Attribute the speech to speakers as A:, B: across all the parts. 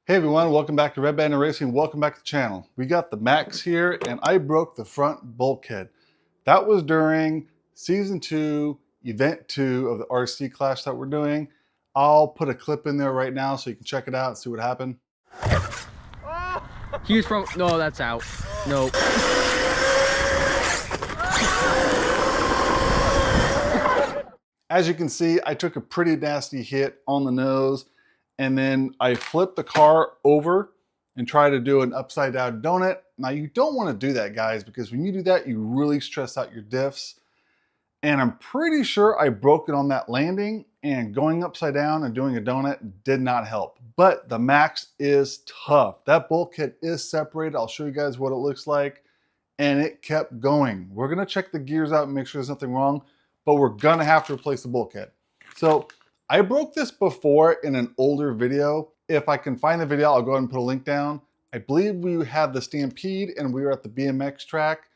A: Hey everyone, welcome back to Redbanditracing. Welcome back to the channel. We got the MAXX here and I broke the front bulkhead. That was during season 2, event 2 of the RC clash that we're doing. I'll put a clip in there right now so you can check it out and see what happened.
B: He's from, no, that's out. Nope.
A: As you can see, I took a pretty nasty hit on the nose and then I flipped the car over and try to do an upside down donut. Now you don't want to do that, guys, because when you do that, you really stress out your diffs. And I'm pretty sure I broke it on that landing, and going upside down and doing a donut did not help. But the MAXX is tough. That bulkhead is separated. I'll show you guys what it looks like. And it kept going. We're gonna check the gears out and make sure there's nothing wrong, but we're gonna have to replace the bulkhead. So I broke this before in an older video. If I can find the video, I'll go ahead and put a link down. I believe we had the Stampede and we were at the BMX track.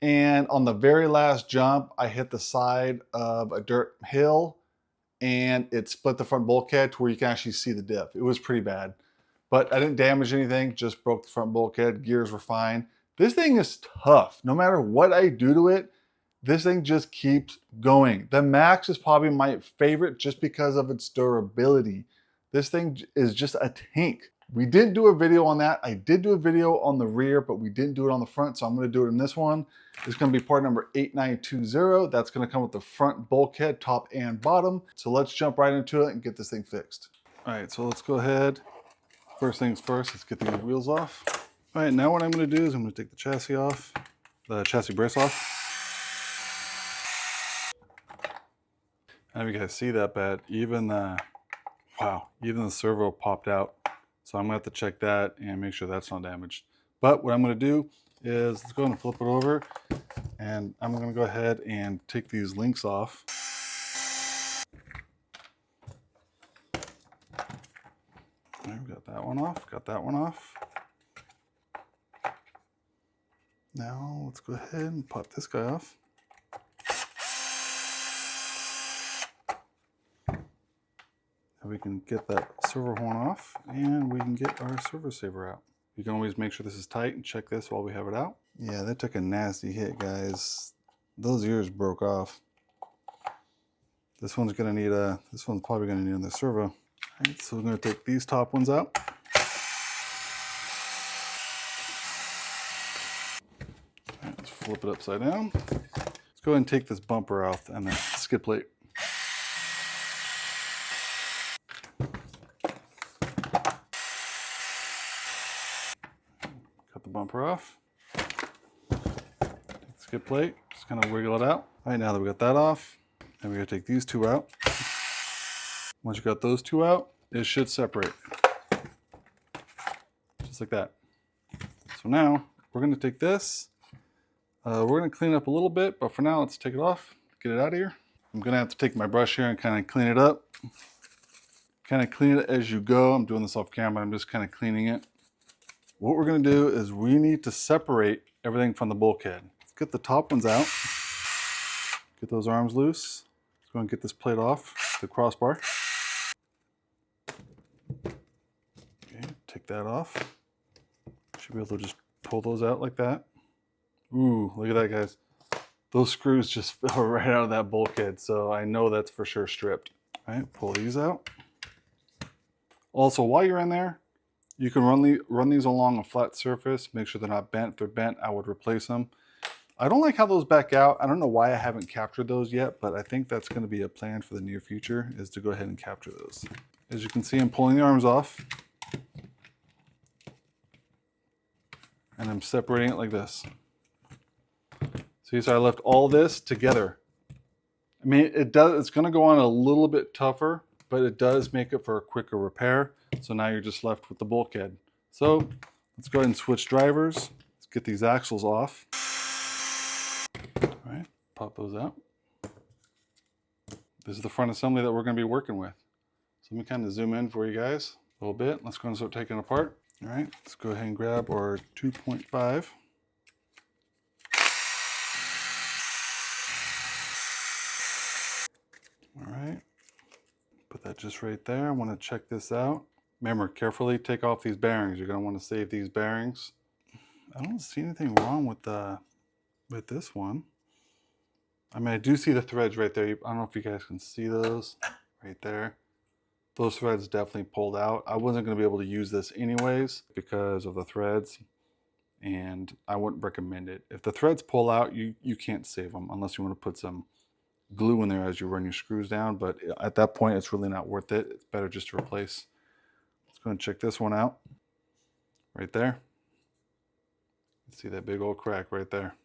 A: And on the very last jump, I hit the side of a dirt hill and it split the front bulkhead to where you can actually see the diff. It was pretty bad, but I didn't damage anything, just broke the front bulkhead. Gears were fine. This thing is tough. No matter what I do to it, this thing just keeps going. The MAXX is probably my favorite just because of its durability. This thing is just a tank. We didn't do a video on that. I did do a video on the rear, but we didn't do it on the front, so I'm gonna do it in this one. It's gonna be part number 8920. That's gonna come with the front bulkhead, top and bottom. So let's jump right into it and get this thing fixed. All right, so let's go ahead. First things first, let's get these wheels off. All right, now what I'm gonna do is I'm gonna take the chassis off, the chassis brace off. I don't know if you guys see that, but even the servo popped out. So I'm gonna have to check that and make sure that's not damaged. But what I'm gonna do is, let's go ahead and flip it over, and I'm gonna go ahead and take these links off. All right, we got that one off, got that one off. Now let's go ahead and pop this guy off. We can get that servo horn off and we can get our servo saver out. You can always make sure this is tight and check this while we have it out. Yeah, that took a nasty hit, guys. Those ears broke off. This one's probably gonna need another servo. All right, so we're gonna take these top ones out. All right, let's flip it upside down. Let's go ahead and take this bumper out and the skid plate. Bumper off. Take the skid plate, just kind of wiggle it out. All right, now that we got that off, and we're gonna take these two out. Once you got those two out, it should separate. Just like that. So now, we're gonna take this, we're gonna clean it up a little bit, but for now, let's take it off, get it out of here. I'm gonna have to take my brush here and kind of clean it up. Kind of clean it as you go. I'm doing this off camera, I'm just kind of cleaning it. What we're gonna do is we need to separate everything from the bulkhead. Let's get the top ones out. Get those arms loose. Let's go and get this plate off, the crossbar. Okay, take that off. Should be able to just pull those out like that. Ooh, look at that, guys. Those screws just fell right out of that bulkhead, so I know that's for sure stripped. All right, pull these out. Also, while you're in there, you can run these along a flat surface, make sure they're not bent. If they're bent, I would replace them. I don't like how those back out. I don't know why I haven't captured those yet, but I think that's gonna be a plan for the near future, is to go ahead and capture those. As you can see, I'm pulling the arms off. And I'm separating it like this. See, so I left all this together. I mean, it's gonna go on a little bit tougher, but it does make it for a quicker repair. So now you're just left with the bulkhead. So let's go ahead and switch drivers. Let's get these axles off. All right, pop those out. This is the front assembly that we're gonna be working with. So let me kind of zoom in for you guys a little bit. Let's go and start taking it apart. All right, let's go ahead and grab our 2.5. All right, put that just right there. I want to check this out. Remember, carefully take off these bearings. You're going to want to save these bearings. I don't see anything wrong with this one. I mean, I do see the threads right there. I don't know if you guys can see those right there. Those threads definitely pulled out. I wasn't going to be able to use this anyways because of the threads, and I wouldn't recommend it. If the threads pull out, you can't save them unless you want to put some glue in there as you run your screws down, but at that point, it's really not worth it. It's better just to replace. Let's go and check this one out. Right there. See that big old crack right there.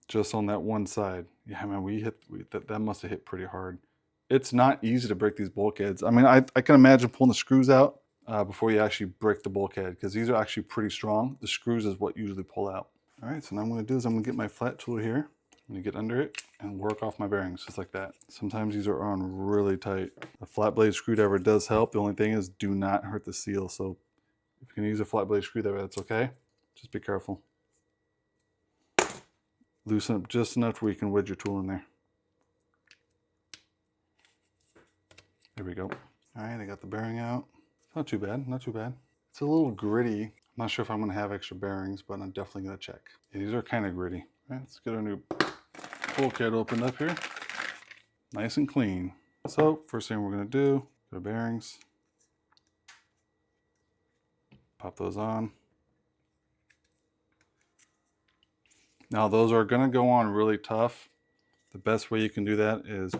A: Just on that one side. Yeah, man, that must have hit pretty hard. It's not easy to break these bulkheads. I mean, I can imagine pulling the screws out before you actually break the bulkhead, because these are actually pretty strong. The screws is what usually pull out. All right, so now what I'm going to do is I'm going to get my flat tool here. I'm going to get under it and work off my bearings just like that. Sometimes these are on really tight. A flat blade screwdriver does help. The only thing is do not hurt the seal. So if you can use a flat blade screwdriver, that's okay. Just be careful. Loosen up just enough where you can wedge your tool in there. There we go. All right, I got the bearing out. It's not too bad, not too bad. It's a little gritty. I'm not sure if I'm gonna have extra bearings, but I'm definitely gonna check. Yeah, these are kind of gritty. All right, let's get our new bulkhead opened up here. Nice and clean. So first thing we're gonna do, get our bearings. Pop those on. Now those are gonna go on really tough. The best way you can do that is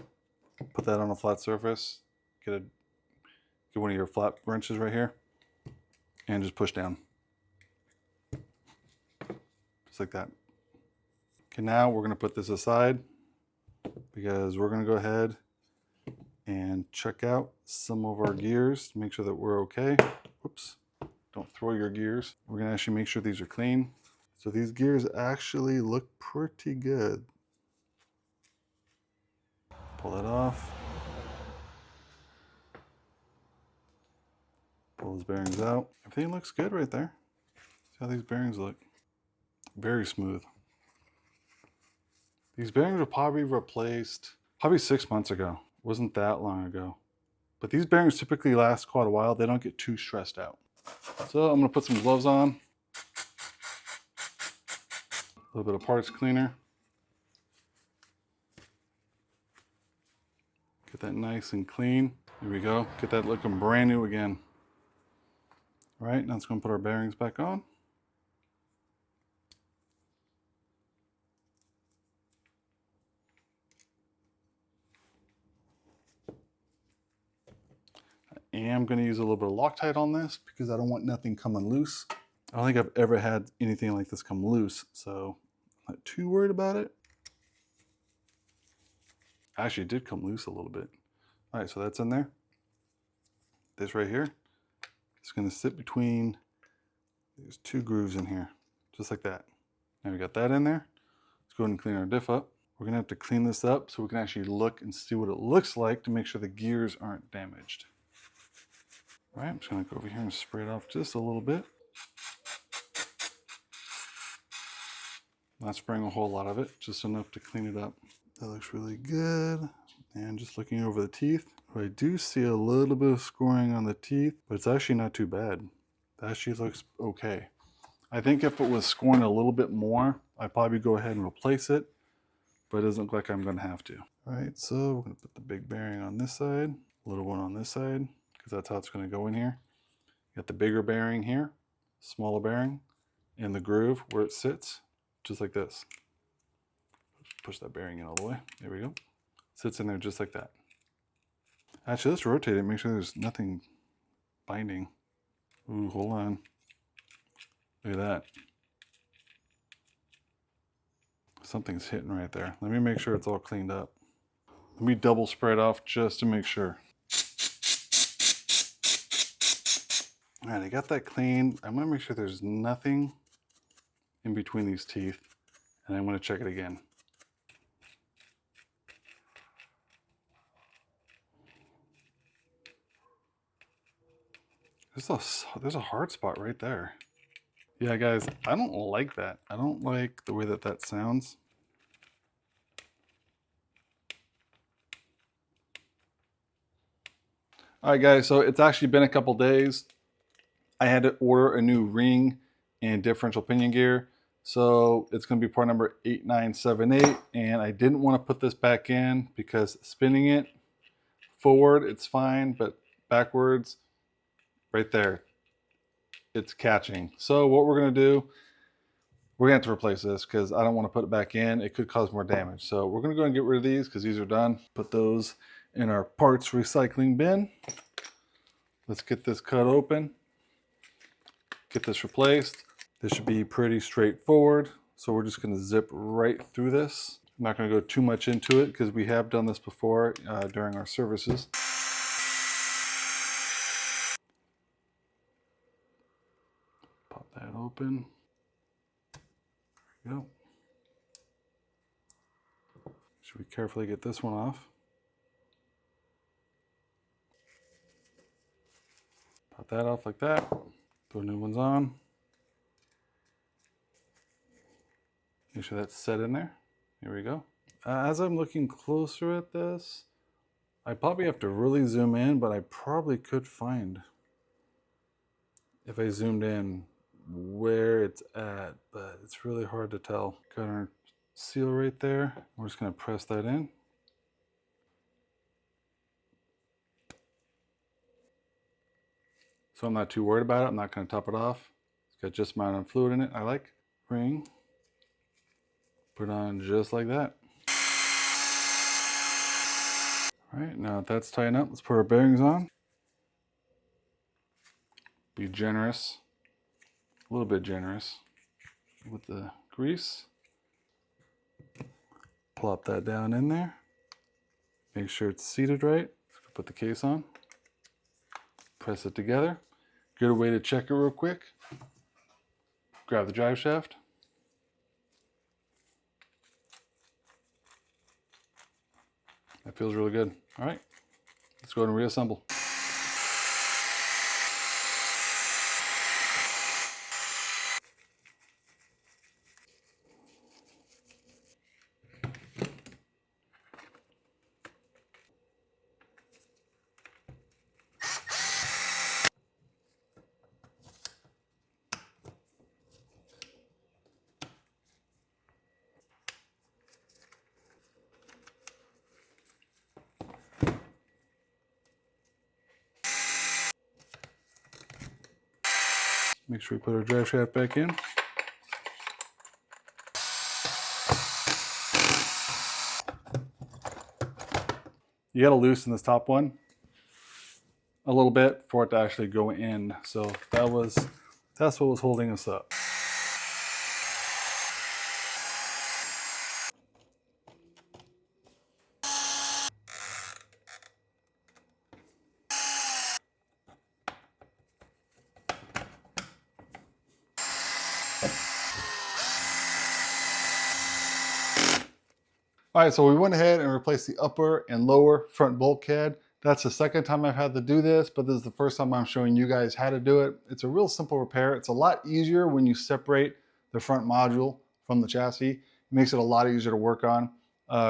A: put that on a flat surface, get one of your flat wrenches right here, and just push down. Just like that. Okay, now we're gonna put this aside because we're gonna go ahead and check out some of our gears to make sure that we're okay. Whoops, don't throw your gears. We're gonna actually make sure these are clean. So these gears actually look pretty good. Pull that off. Pull those bearings out. Everything looks good right there. See how these bearings look. Very smooth. These bearings were probably replaced 6 months ago. It wasn't that long ago. But these bearings typically last quite a while. They don't get too stressed out. So I'm gonna put some gloves on. A little bit of parts cleaner. Get that nice and clean. Here we go. Get that looking brand new again. All right, now let's go and put our bearings back on. I am going to use a little bit of Loctite on this because I don't want nothing coming loose. I don't think I've ever had anything like this come loose, so I'm not too worried about it. Actually, it did come loose a little bit. All right, so that's in there. This right here is going to sit between these two grooves in here, just like that. Now we got that in there. Let's go ahead and clean our diff up. We're going to have to clean this up so we can actually look and see what it looks like to make sure the gears aren't damaged. All right, I'm just going to go over here and spray it off just a little bit. Not spraying a whole lot of it, just enough to clean it up. That looks really good. And just looking over the teeth, I do see a little bit of scoring on the teeth, but it's actually not too bad. That actually looks okay. I think if it was scoring a little bit more, I'd probably go ahead and replace it, but it doesn't look like I'm going to have to. All right, so we're going to put the big bearing on this side, little one on this side, because that's how it's going to go in here. You got the bigger bearing here, smaller bearing in the groove where it sits, just like this. Push that bearing in all the way. There we go. Sits in there just like that. Actually, let's rotate it, make sure there's nothing binding. Ooh, hold on. Look at that. Something's hitting right there. Let me make sure it's all cleaned up. Let me double spray it off just to make sure. All right, I got that clean. I'm gonna make sure there's nothing in between these teeth, and I'm gonna check it again. There's a hard spot right there. Yeah, guys, I don't like that. I don't like the way that that sounds. All right, guys, so it's actually been a couple days. I had to order a new ring and differential pinion gear. So it's going to be part number 8978, and I didn't want to put this back in because spinning it forward, it's fine, but backwards, right there, it's catching. So what we're going to do, we're going to have to replace this because I don't want to put it back in. It could cause more damage. So we're going to go and get rid of these because these are done. Put those in our parts recycling bin. Let's get this cut open, get this replaced. This should be pretty straightforward. So we're just going to zip right through this. I'm not going to go too much into it because we have done this before during our services. Pop that open. There we go. Should we carefully get this one off? Pop that off like that. Throw new ones on. Make sure that's set in there. Here we go. As I'm looking closer at this, I probably have to really zoom in, but I probably could find, if I zoomed in, where it's at, but it's really hard to tell. Got our seal right there. We're just gonna press that in. So I'm not too worried about it. I'm not gonna top it off. It's got just amount of fluid in it. I like. Ring. Put on just like that. All right, now that that's tightened up, let's put our bearings on. Be generous, a little bit generous with the grease. Plop that down in there. Make sure it's seated right. Put the case on. Press it together. Good way to check it real quick. Grab the drive shaft. That feels really good. All right, let's go ahead and reassemble. Make sure we put our drive shaft back in. You gotta loosen this top one a little bit for it to actually go in. So that's what was holding us up. All right, so we went ahead and replaced the upper and lower front bulkhead. That's the second time I've had to do this, but this is the first time I'm showing you guys how to do it. It's a real simple repair. It's a lot easier when you separate the front module from the chassis. It makes it a lot easier to work on.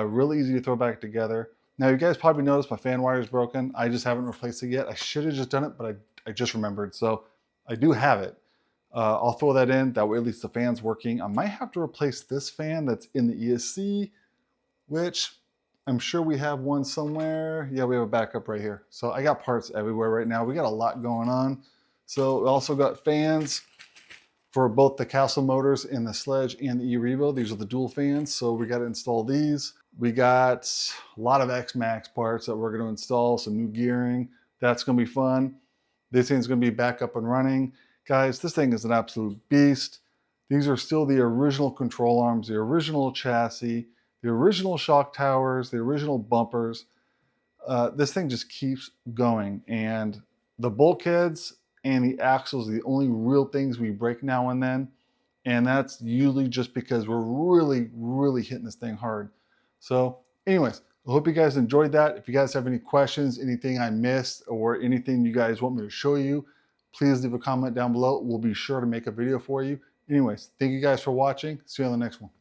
A: Really easy to throw back together. Now, you guys probably noticed my fan wire is broken. I just haven't replaced it yet. I should have just done it, but I just remembered. So I do have it. I'll throw that in. That way at least the fan's working. I might have to replace this fan that's in the ESC, which I'm sure we have one somewhere. Yeah, we have a backup right here. So I got parts everywhere right now. We got a lot going on. So we also got fans for both the Castle motors in the SLEDGE and the e-Revo. These are the dual fans, so we got to install these. We got a lot of MAXX parts that we're going to install, some new gearing. That's going to be fun. This thing's going to be back up and running. Guys, this thing is an absolute beast. These are still the original control arms, the original chassis, the original shock towers, the original bumpers. This thing just keeps going, and the bulkheads and the axles are the only real things we break now and then, and that's usually just because we're really hitting this thing hard. So anyways, I hope you guys enjoyed that. If you guys have any questions, anything I missed, or anything you guys want me to show you, please leave a comment down below. We'll be sure to make a video for you. Anyways, thank you guys for watching. See you on the next one.